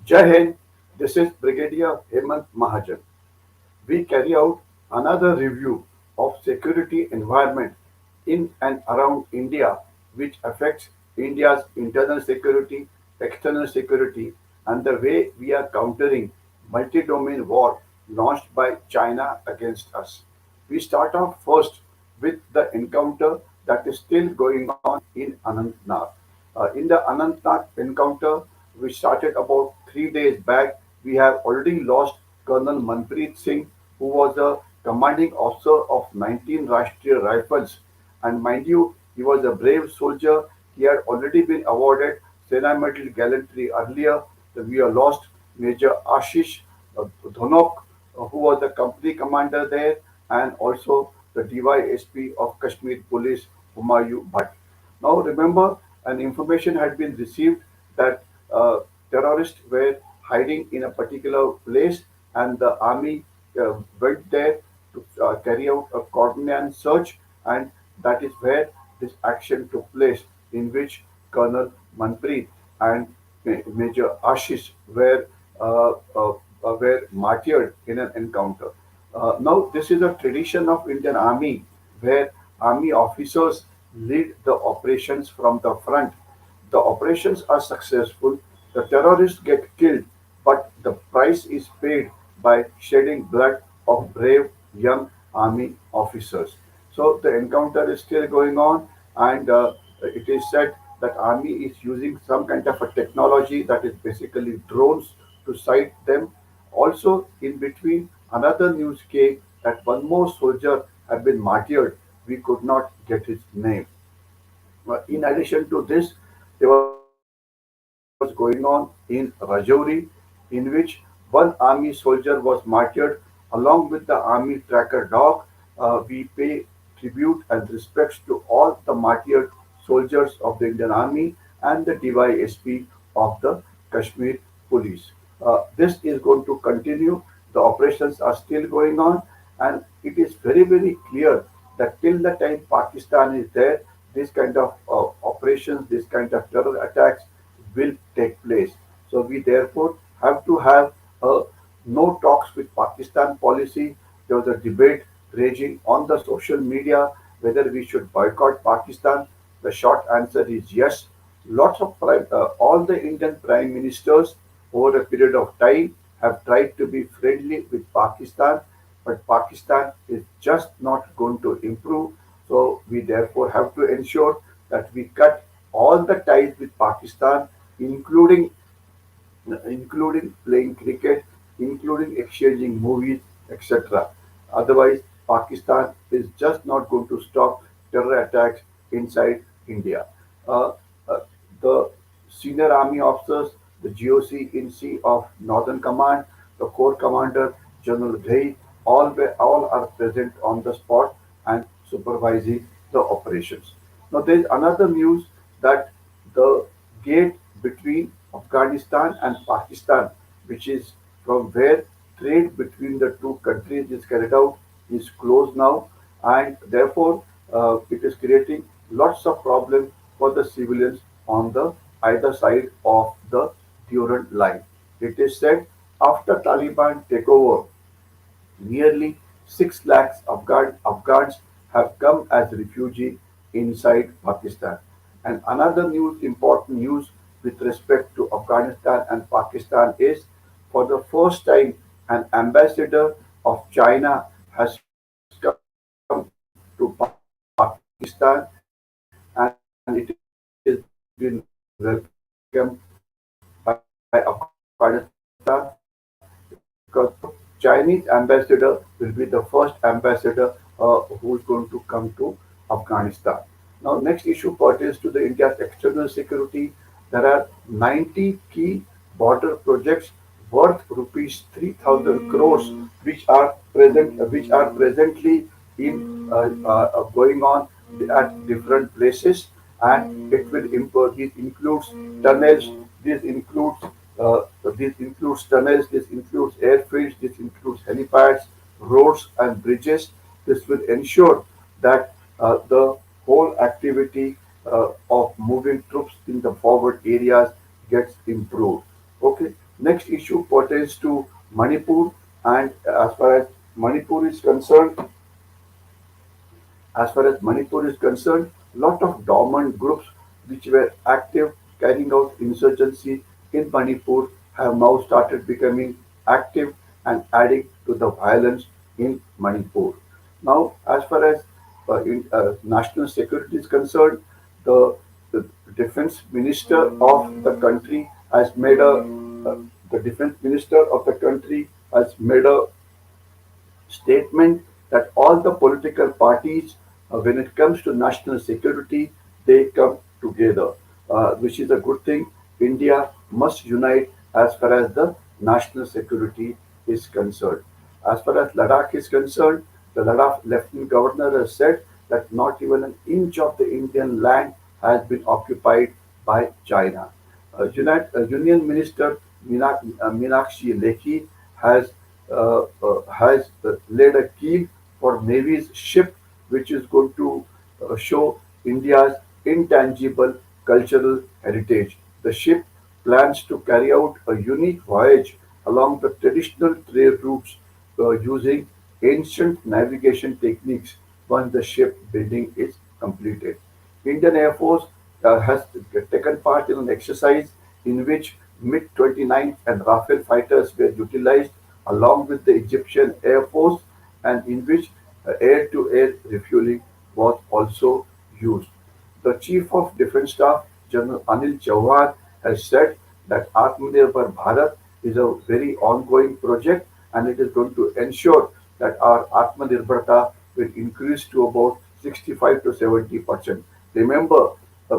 Jai Hind, this is Brigadier Hemant Mahajan. We carry out another review of security environment in and around India, which affects India's internal security, external security, and the way we are countering multi-domain war launched by China against us. We start off first with the encounter that is still going on in Anantnag. In the Anantnag encounter, which started about 3 days back, we have already lost Colonel Manpreet Singh, who was the commanding officer of 19 Rashtriya Rifles. And mind you, he was a brave soldier. He had already been awarded Sena Medal Gallantry earlier. We have lost Major Ashish Dhonok, who was the company commander there, and also the DYSP of Kashmir Police, Humayun Bhatt. Now remember, an information had been received that terrorists were hiding in a particular place, and the army went there to carry out a coordinated search, and that is where this action took place, in which Colonel Manpreet and Major Ashish were martyred in an encounter. Now, this is a tradition of Indian Army where army officers lead the operations from the front. The operations are successful, the terrorists get killed, but the price is paid by shedding blood of brave young army officers. So the encounter is still going on, and it is said that army is using some kind of a technology that is basically drones to sight them. Also, in between, another news came that one more soldier had been martyred. We could not get his name. In addition to this, there was going on in Rajouri, in which one army soldier was martyred along with the army tracker dog. We pay tribute and respects to all the martyred soldiers of the Indian Army and the DYSP of the Kashmir Police. This is going to continue. The operations are still going on, and it is very, very clear that till the time Pakistan is there, this kind of operations, this kind of terror attacks will take place. So we therefore have to have a no talks with Pakistan policy. There was a debate raging on the social media whether we should boycott Pakistan. The short answer is yes. Lots of all the Indian prime ministers over a period of time have tried to be friendly with Pakistan, but Pakistan is just not going to improve. So we therefore have to ensure that we cut all the ties with Pakistan, including playing cricket, including exchanging movies, etc. Otherwise, Pakistan is just not going to stop terror attacks inside India. Uh, uh, the senior army officers, the GOC in C of Northern Command, the Corps Commander, General Ghai, all are present on the spot and supervising the operations. Now, there is another news that the gate between Afghanistan and Pakistan, which is from where trade between the two countries is carried out, is closed now, and therefore it is creating lots of problems for the civilians on the either side of the Durand line. It is said after Taliban takeover, nearly 6 lakhs Afghans have come as refugees inside Pakistan. And another important news with respect to Afghanistan and Pakistan is for the first time an ambassador of China has come to Pakistan, and it has been welcomed by Afghanistan because Chinese ambassador will be the first ambassador who is going to come to Afghanistan. Now, next issue pertains to the India's external security. There are 90 key border projects worth rupees 3,000 crores, which are presently going on at different places, and it will this includes tunnels, this includes this includes airfields, this includes helipads, roads and bridges. This will ensure that the whole activity of moving troops in the forward areas gets improved. Okay. Next issue pertains to Manipur, and Manipur is concerned, as far as Manipur is concerned, lot of dormant groups which were active carrying out insurgency in Manipur have now started becoming active and adding to the violence in Manipur. Now, as far as national security is concerned, the defense minister of the country has made a the defense minister of the country has made a statement that all the political parties, when it comes to national security, they come together, which is a good thing. India must unite as far as the national security is concerned. As far as Ladakh is concerned, the Ladakh Lieutenant Governor has said that not even an inch of the Indian land has been occupied by China. Union Minister Meenakshi Lekhi has laid a keel for Navy's ship, which is going to show India's intangible cultural heritage. The ship plans to carry out a unique voyage along the traditional trade routes using ancient navigation techniques once the ship building is completed. Indian Air Force has taken part in an exercise in which MiG-29 and Rafale fighters were utilized along with the Egyptian Air Force, and in which air-to-air refueling was also used. The Chief of Defence Staff, General Anil Chauhan, has said that Atmanirbhar Bharat is a very ongoing project, and it is going to ensure that our Atmanirbharta will increase to about 65 to 70%. Remember,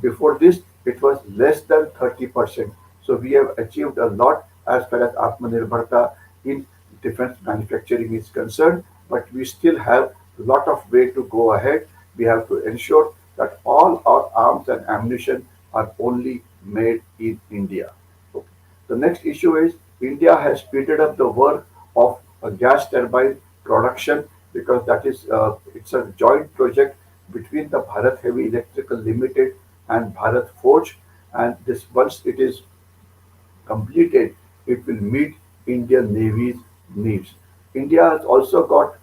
before this, it was less than 30%. So we have achieved a lot as far as Atmanirbharta in defense manufacturing is concerned, but we still have a lot of way to go ahead. We have to ensure that all our arms and ammunition are only made in India. Okay. The next issue is India has speeded up the work of a gas turbine production because that is it's a joint project between the Bharat Heavy Electrical Limited and Bharat Forge, and this once it is completed, it will meet Indian Navy's needs. India has also got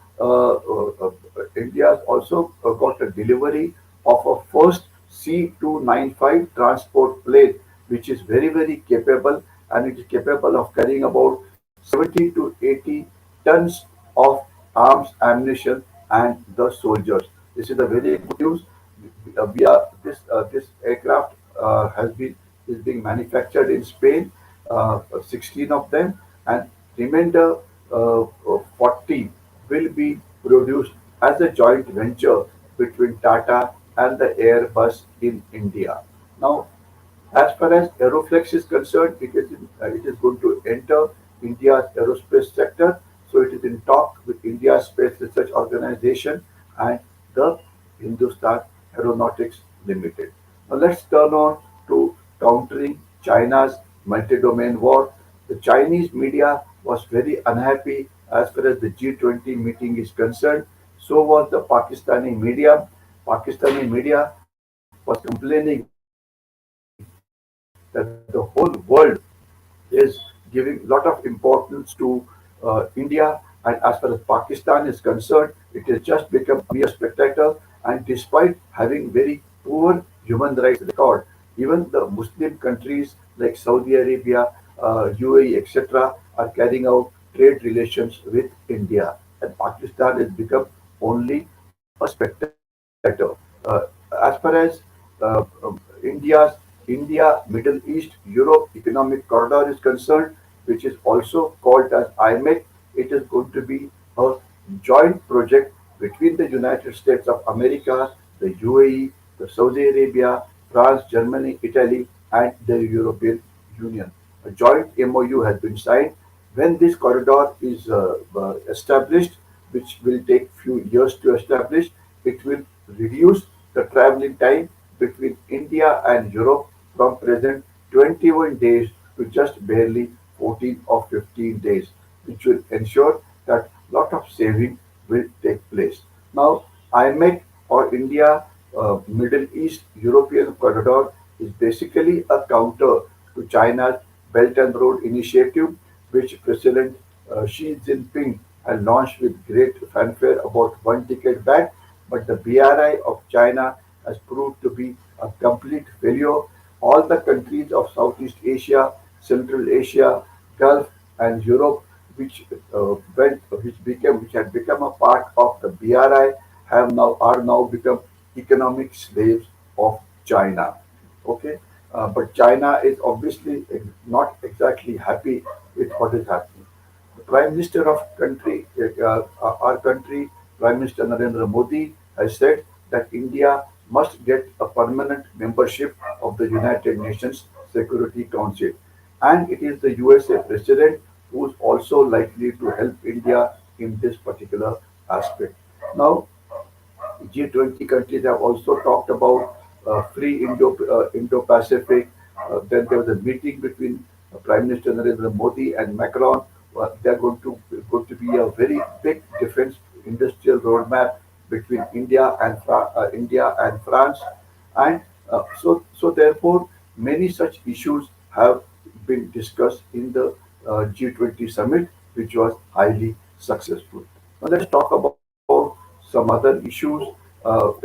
India has also got a delivery of a first C-295 transport plane, which is very capable, and it is capable of carrying about 70 to 80 tons of arms, ammunition, and the soldiers. This is a very good news. We are this aircraft has been is being manufactured in Spain, 16 of them, and remainder 40 will be produced as a joint venture between Tata and the Airbus in India. Now, as far as Aeroflex is concerned, it is going to enter India's aerospace sector. So it is in talk with India's Space Research Organization and the Hindustan Aeronautics Limited. Now let's turn on to countering China's multi-domain war. The Chinese media was very unhappy as far as the G20 meeting is concerned. So was the Pakistani media. Pakistani media was complaining that the whole world is giving a lot of importance to India, and as far as Pakistan is concerned, it has just become a mere spectator. And despite having very poor human rights record, even the Muslim countries like Saudi Arabia, UAE, etc., are carrying out trade relations with India, and Pakistan has become only a spectator. As far as India's India, Middle East, Europe Economic Corridor is concerned, which is also called as IMEC. It is going to be a joint project between the United States of America, the UAE, the Saudi Arabia, France, Germany, Italy, and the European Union. A joint MOU has been signed. When this corridor is established, which will take few years to establish, it will reduce the traveling time between India and Europe from present 21 days to just barely 14 or 15 days, which will ensure that lot of saving will take place. Now, IMEC or India Middle East European Corridor is basically a counter to China's Belt and Road Initiative, which President Xi Jinping had launched with great fanfare about one decade back, but the BRI of China has proved to be a complete failure. All the countries of Southeast Asia, Central Asia, Gulf, and Europe, which had become a part of the BRI, have now are now become economic slaves of China. Okay, but China is obviously not exactly happy with what is happening. The Prime Minister of our country, Prime Minister Narendra Modi, has said that India must get a permanent membership of the United Nations Security Council, and it is the USA President who is also likely to help India in this particular aspect. Now, G20 countries have also talked about free Indo-Pacific. Then there was a meeting between Prime Minister Narendra Modi and Macron. They're going to be a very big defense industrial roadmap between India and France, and so therefore many such issues have been discussed in the G20 summit, which was highly successful. Now let's talk about some other issues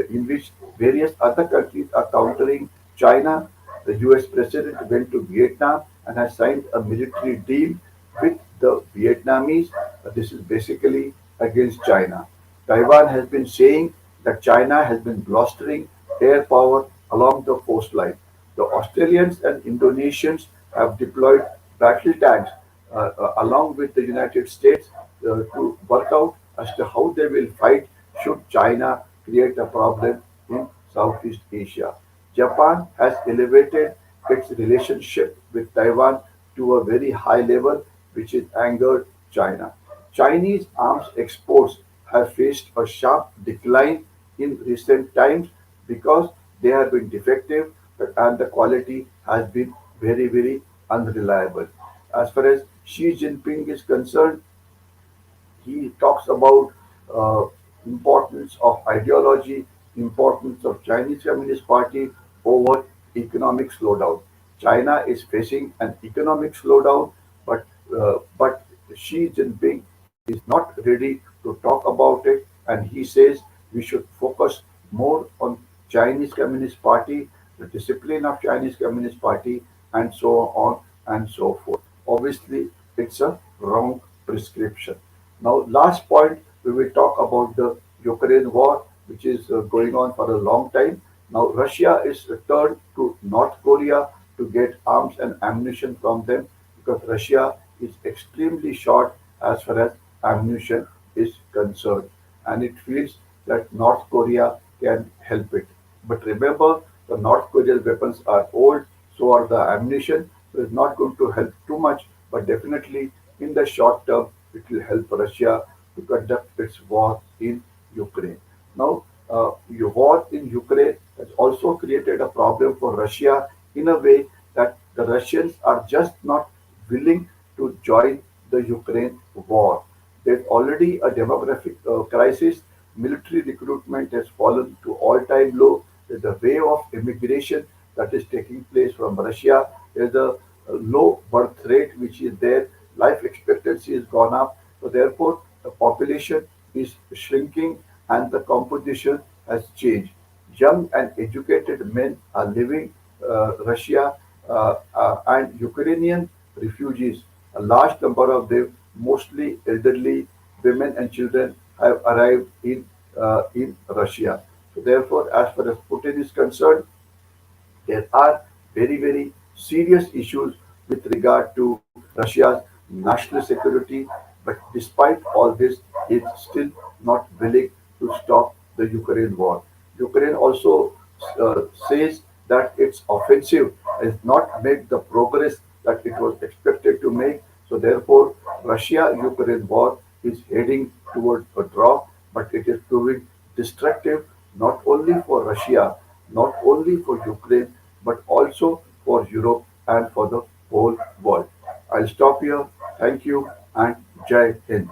in which various other countries are countering China. The US President went to Vietnam and has signed a military deal with the Vietnamese. This is basically against China. Taiwan has been saying that China has been blustering air power along the coastline. The Australians and Indonesians have deployed battle tanks along with the United States to work out as to how they will fight should China create a problem in Southeast Asia. Japan has elevated its relationship with Taiwan to a very high level, which has angered China. Chinese arms exports have faced a sharp decline in recent times because they have been defective and the quality has been very, very unreliable. As far as Xi Jinping is concerned, he talks about uh, importance of ideology, importance of Chinese Communist Party over economic slowdown. China is facing an economic slowdown, but Xi Jinping is not ready to talk about it, and he says we should focus more on Chinese Communist Party, the discipline of Chinese Communist Party, and so on and so forth. Obviously, it's a wrong prescription. Now, last point, we will talk about the Ukraine war, which is going on for a long time. Now, Russia is turned to North Korea to get arms and ammunition from them because Russia is extremely short as far as ammunition is concerned, and it feels that North Korea can help it. But remember, the North Korean weapons are old, so are the ammunition, so it's not going to help too much, but definitely in the short term, it will help Russia to conduct its war in Ukraine. Now, the war in Ukraine has also created a problem for Russia in a way that the Russians are just not willing to join the Ukraine war. There's already a demographic crisis. Military recruitment has fallen to all-time low. There's a wave of immigration that is taking place from Russia. There's a low birth rate which is there. Life expectancy has gone up. So therefore, the population is shrinking and the composition has changed. Young and educated men are leaving Russia and Ukrainian refugees. A large number of them, mostly elderly women and children, have arrived in Russia. So therefore, as far as Putin is concerned, there are very, very serious issues with regard to Russia's national security, but despite all this, it's still not willing to stop the Ukraine war. Ukraine also says that its offensive has not made the progress that it was expected to make. So therefore, Russia-Ukraine war is heading toward a draw, but it is proving destructive not only for Russia, not only for Ukraine, but also for Europe and for the whole world. I'll stop here. Thank you and Jai Hind.